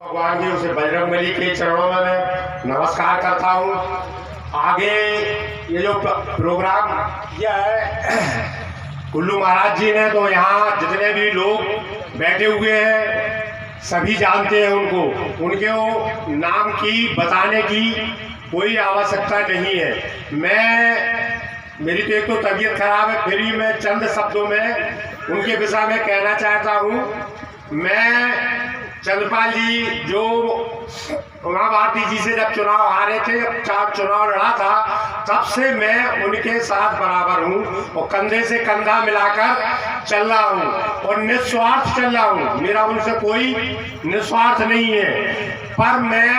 भगवान जी उसे बजरंगबली के चरणों में मैं नमस्कार करता हूँ। आगे ये जो प्रोग्राम किया है कुल्लू महाराज जी ने, तो यहाँ जितने भी लोग बैठे हुए हैं सभी जानते हैं उनको, उनके नाम की बताने की कोई आवश्यकता नहीं है। मेरी तो एक तो तबीयत खराब है, फिर भी मैं चंद शब्दों में उनके विषय में कहना चाहता हूँ। मैं चंद्रपाल जी जो उमा भारती जी से जब चुनाव हारे थे, जब चुनाव लड़ा था, तब से मैं उनके साथ बराबर हूँ और कंधे से कंधा मिलाकर चल रहा हूँ और निस्वार्थ चल रहा हूँ। मेरा उनसे कोई निस्वार्थ नहीं है। पर मैं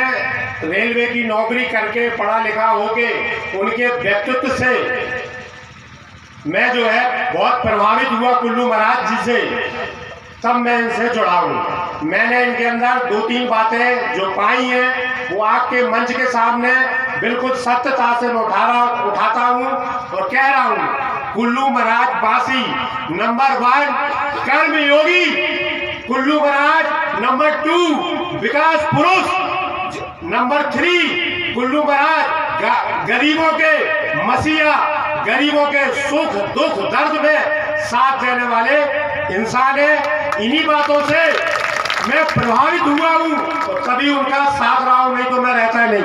रेलवे की नौकरी करके पढ़ा लिखा होके उनके व्यक्तित्व से मैं जो है बहुत प्रभावित हुआ कुल्लू महाराज जी से, तब मैं इनसे जुड़ा हूँ। मैंने इनके अंदर दो तीन बातें जो पाई हैं वो आपके मंच के सामने बिल्कुल सत्यता से उठाता हूँ और कह रहा हूँ, कुल्लू महाराज वासी नंबर 1 कर्म योगी, कुल्लू महाराज नंबर 2 विकास पुरुष, नंबर 3 कुल्लू महाराज गरीबों के मसीहा, गरीबों के सुख दुख दर्द में साथ देने वाले इंसान है। इन्हीं बातों से मैं प्रभावित हुआ हूँ और तभी उनका साथ रहा हूँ, नहीं तो मैं रहता नहीं।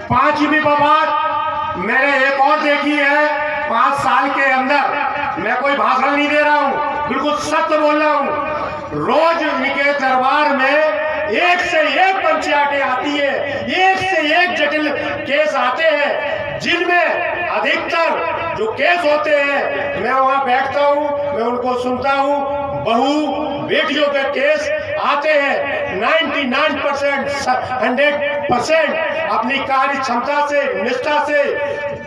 5वीं बात मैंने एक और देखी है, 5 साल के अंदर मैं कोई भाषण नहीं दे रहा हूँ, बिल्कुल सत्य बोल रहा हूँ। रोज इनके दरबार में एक से एक पंचायतें आती है, एक से एक जटिल केस आते हैं, जिनमें अधिकतर जो केस होते हैं मैं वहां बैठता हूं, मैं उनको सुनता हूं। बहू बेटियों के केस आते हैं, 99% 100% अपनी कार्य क्षमता से, निष्ठा से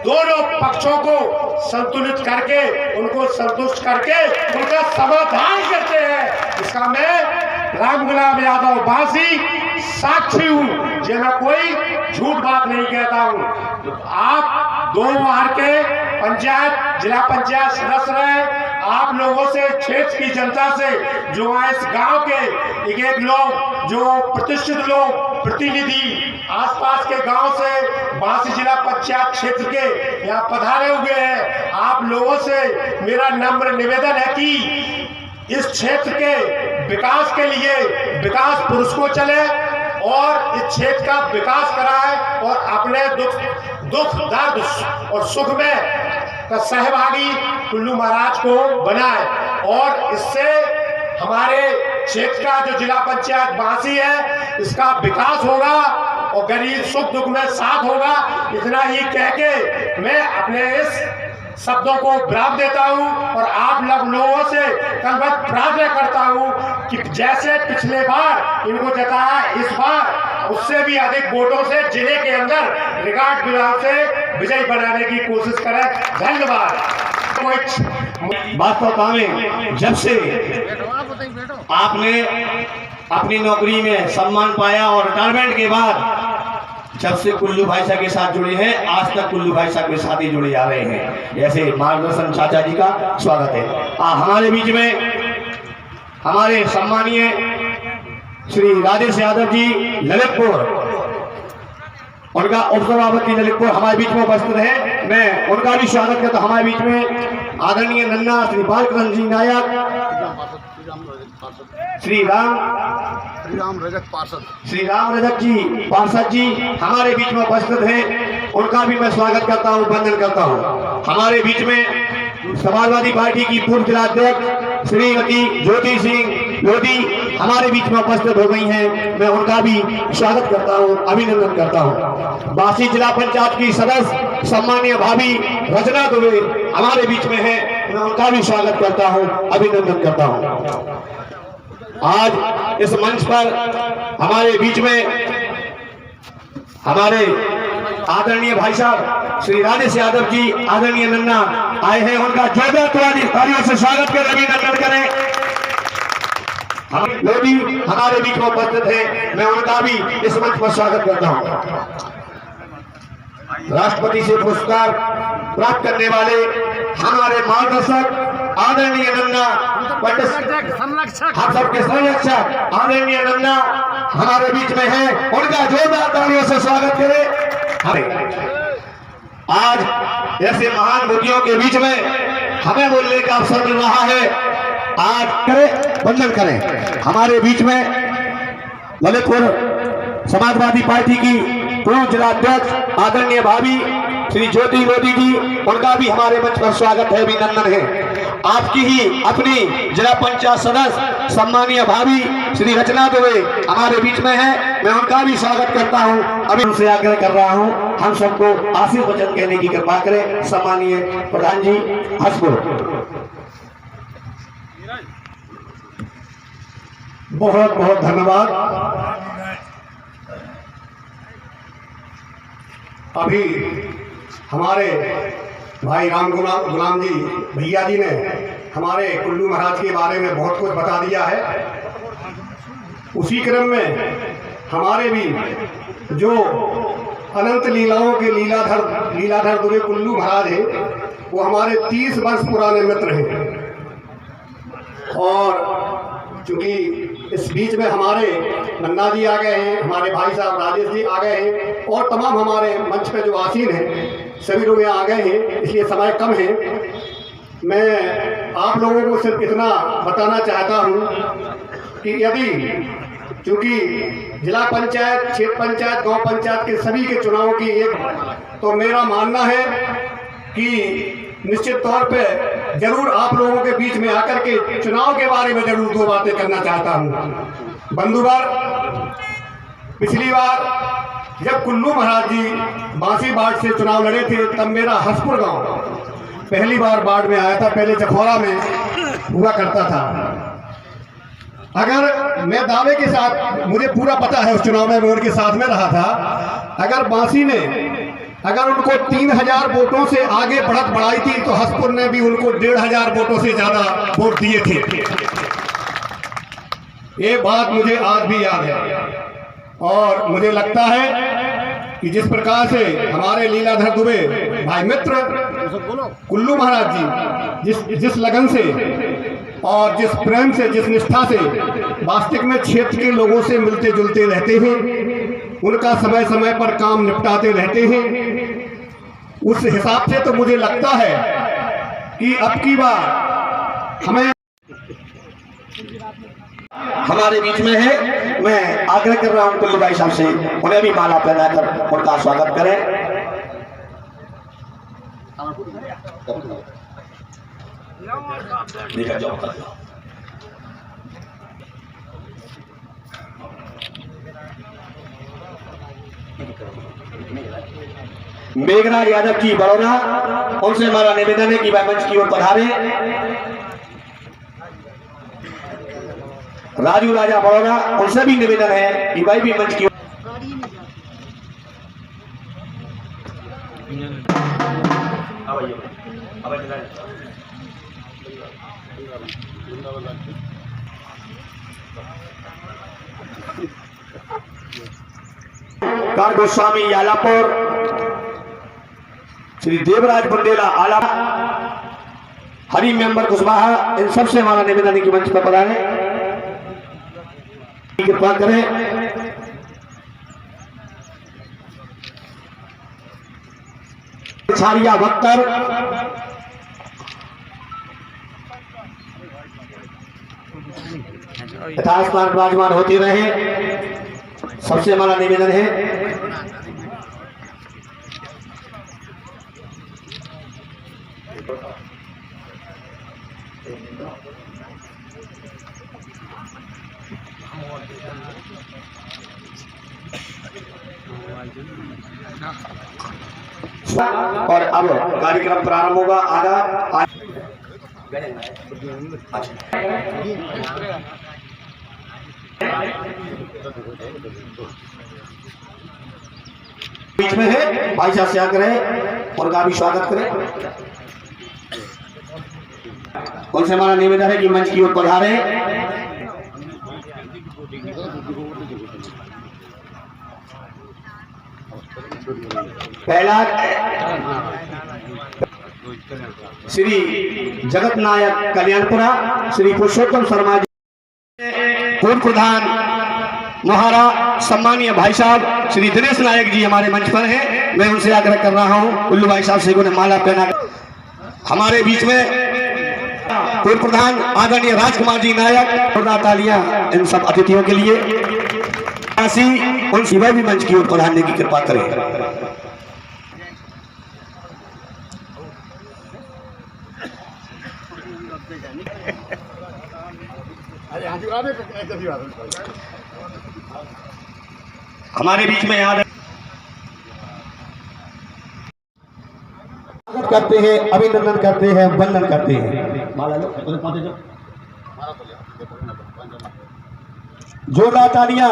दोनों पक्षों को संतुलित करके, उनको संतुष्ट करके उनका समाधान करते हैं। इसका मैं राम गुलाम यादव वासी साक्षी हूँ, जो मैं कोई झूठ बात नहीं कहता हूँ। तो आप 2 बार के पंचायत जिला पंचायत सदस्य रहे, आप लोगों से, क्षेत्र की जनता से, जो इस गांव के एक लोग, जो प्रतिष्ठित लोग, प्रतिनिधि आसपास के गांव से बांसी जिला पंचायत क्षेत्र के यहाँ पधारे हुए हैं, आप लोगों से मेरा नम्र निवेदन है कि इस क्षेत्र के विकास के लिए विकास पुरुष को चले और इस क्षेत्र का विकास कराए और अपने दुख दर्द और सुख में का सहभागी कुल्लू महाराज को बनाए। और इससे हमारे क्षेत्र का जो जिला पंचायत बांसी है, इसका विकास होगा और गरीब सुख दुख में साथ होगा। इतना ही कह के मैं अपने इस शब्दों को विराम देता हूं और आप लोगों से कलवत प्रार्थना करता हूं कि जैसे पिछले बार इनको जताया, इस बार उससे भी अधिक वोटों से जिले के अंदर रिकॉर्ड विराम से विजय बनाने की कोशिश करें। धन्यवाद। वास्तव में जब से आपने अपनी नौकरी में सम्मान पाया और रिटायरमेंट के बाद जब से कुल्लू भाई साहब के साथ जुड़े हैं, आज तक कुल्लू भाई साहब के साथ ही जुड़े जा रहे हैं। ऐसे मार्गदर्शन चाचा जी का स्वागत है। हमारे बीच में हमारे सम्मानीय श्री राजेश यादव जी ललितपुर, उनका उपसभापति ललितपुर हमारे बीच में उपस्थित है, मैं उनका भी स्वागत करता हूं। हमारे बीच में आदरणीय नन्ना श्री बालकृष्ण जी नायक, श्री राम रजक जी पार्षद जी हमारे बीच में उपस्थित हैं, उनका भी मैं स्वागत करता हूं, वंदन करता हूं। हमारे बीच में समाजवादी पार्टी की पूर्व जिलाध्यक्ष श्रीमती ज्योति सिंह लोधी हमारे बीच में उपस्थित हो गई हैं, मैं उनका भी स्वागत करता हूं, अभिनंदन करता हूं। बांसी जिला पंचायत की सदस्य सम्मानीय भाभी रचना दुबे हमारे बीच में है, मैं उनका भी स्वागत करता हूं, अभिनंदन करता हूं। आज इस मंच पर हमारे बीच में हमारे आदरणीय भाई साहब श्री राजेश यादव जी, आदरणीय नन्ना आए हैं, उनका जोरदार तालियों से स्वागत करें, अभिनंदन करें। हम लोधी हमारे बीच में उपस्थित हैं, मैं उनका भी इस मंच पर स्वागत करता हूं। राष्ट्रपति से पुरस्कार प्राप्त करने वाले हमारे मार्गदर्शक आदरणीय नन्ना संरक्षक, हम सबके संरक्षक आदरणीय नन्ना हमारे बीच में है, उनका जोरदार तालियों से स्वागत करें। आज ऐसे महान मुद्दों के बीच में हमें बोलने का अवसर मिल रहा है। आज करें, वंदन करें। हमारे बीच में ललितपुर समाजवादी पार्टी की पूर्व जिला अध्यक्ष आदरणीय भाभी श्री ज्योति मोदी जी, उनका भी हमारे मंच पर स्वागत है, अभिनंदन है। आपकी ही अपनी जिला पंचायत सदस्य सम्मानीय भाभी श्री रचना दुबे हमारे बीच में है, मैं उनका भी स्वागत करता हूं। अभी उनसे आग्रह कर रहा हूं, हम सबको आशीष वचन कहने की कृपा करें। सम्मानीय प्रधान जी हंसपुर। बहुत बहुत धन्यवाद। अभी हमारे भाई राम गुलाम जी भैया जी ने हमारे कुल्लू महाराज के बारे में बहुत कुछ बता दिया है। उसी क्रम में हमारे भी जो अनंत लीलाओं के लीलाधर दुबे कुल्लू महाराज है, वो हमारे 30 वर्ष पुराने मित्र हैं। और चूंकि इस बीच में हमारे नन्ना जी आ गए हैं, हमारे भाई साहब राजेश जी आ गए हैं, और तमाम हमारे मंच पे जो आसीन हैं सभी लोग यहाँ आ गए हैं, इसलिए समय कम है। मैं आप लोगों को सिर्फ इतना बताना चाहता हूँ कि यदि चूँकि जिला पंचायत, क्षेत्र पंचायत, गांव पंचायत के सभी के चुनाव की एक, तो मेरा मानना है कि निश्चित तौर पे जरूर आप लोगों के बीच में आकर के चुनाव के बारे में जरूर 2 बातें करना चाहता हूँ। बंधुवर, पिछली बार जब कुल्लू महाराज जी बांसी बाढ़ से चुनाव लड़े थे, तब मेरा हंसपुर गांव पहली बार बाढ़ में आया था। पहले जखौरा में हुआ करता था। अगर मैं दावे के साथ, मुझे पूरा पता है, उस चुनाव में मैं उनके साथ में रहा था, अगर बांसी ने अगर उनको 3000 वोटों से आगे बढ़त बढ़ाई थी, तो हंसपुर ने भी उनको 1500 वोटों से ज्यादा वोट दिए थे। ये बात मुझे आज भी याद है। और मुझे लगता है कि जिस प्रकार से हमारे लीलाधर दुबे भाई मित्र कुल्लू महाराज जी जिस लगन से और जिस प्रेम से, जिस निष्ठा से वास्तविक में क्षेत्र के लोगों से मिलते जुलते रहते हैं, उनका समय समय पर काम निपटाते रहते हैं, उस हिसाब से तो मुझे लगता है कि अब की बार हमें हमारे बीच में है। मैं आग्रह कर रहा हूं कुल्लू भाई साहब से, उन्हें भी माला पहनाकर उनका स्वागत करें। मेघराज यादव जी बड़ौदा, उनसे हमारा निवेदन है कि वह मंच की ओर पधारे। राजू राजा बड़ौदा, उनसे भी निवेदन है कि भाई भी मंच की कार गोस्वामी यालापुर, श्री देवराज बुंदेला आला, हरी मेंबर कुशवाहा, इन सबसे हमारा निवेदन है कि मंच पर पधारें, कृपा करें। छारिया बख्तर, यथास्थान विराजमान होते रहे, सबसे हमारा निवेदन है। और अब कार्यक्रम प्रारंभ होगा। आगा बीच में है, भाई साहब से आकर है, उनका भी स्वागत करें। उनसे हमारा निवेदन है कि मंच की ओर पधारे। पहला श्री जगत नायक कल्याणपुरा श्री पुरुषोत्तम शर्मा जी, पूर्व प्रधान मोहारा सम्मानीय भाई साहब श्री दिनेश नायक जी हमारे मंच पर हैं। मैं उनसे आग्रह कर रहा हूं कुल्लू भाई साहब से उन्हें माला पहना। हमारे बीच में पूर्व प्रधान आदरणीय राजकुमार जी नायक, और तालियां इन सब अतिथियों के लिए। उन शिवा भी मंच की ओर पधारने की कृपा करें। हमारे बीच में याद करते हैं, अभिनंदन करते हैं, वंदन करते हैं। जोरदार तालियां।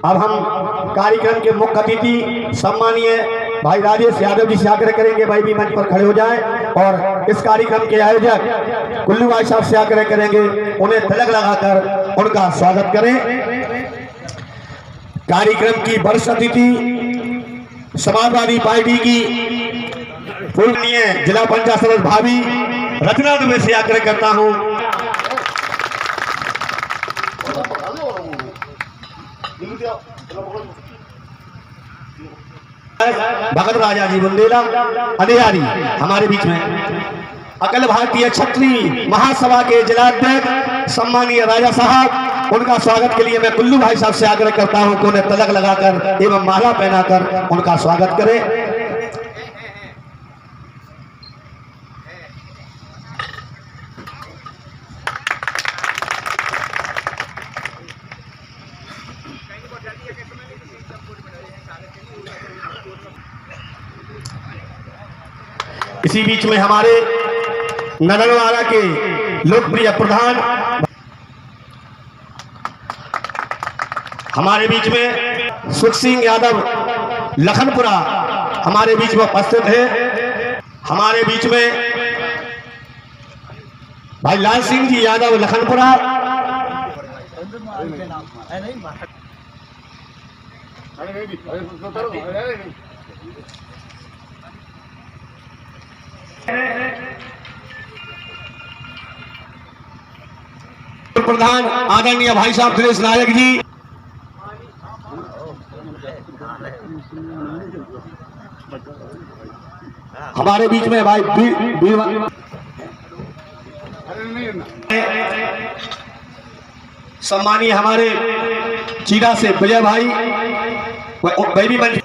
अब हम कार्यक्रम के मुख्य अतिथि सम्मानीय भाई राजेश यादव जी से आग्रह करेंगे, भाई भी मंच पर खड़े हो जाएं, और इस कार्यक्रम के आयोजक कुल्लू भाई साहब से आग्रह करेंगे उन्हें तिलक लगाकर उनका स्वागत करें। कार्यक्रम की वर्ष अतिथि समाजवादी पार्टी की पूर्णीय जिला पंचायत सदस्य भाभी रचना दुबे से आग्रह करता हूं। भगत राजा जी बुंदेला अधिकारी हमारे बीच में, अखिल भारतीय क्षत्रिय महासभा के जिलाध्यक्ष सम्मानीय राजा साहब, उनका स्वागत के लिए मैं कुल्लू भाई साहब से आग्रह करता हूं कि उन्हें तिलक लगाकर एवं माला पहनाकर उनका स्वागत करें। इसी बीच में हमारे नरनवाड़ा के लोकप्रिय प्रधान हमारे बीच में सुख सिंह यादव लखनपुरा हमारे बीच में उपस्थित है। हमारे बीच में भाई लाल सिंह जी यादव लखनपुरा, प्रधान आदरणीय भाई साहब दिनेश नायक जी, हमारे बीच में भाई सम्मानीय हमारे चीरा से विजय भाई, बेबी मंच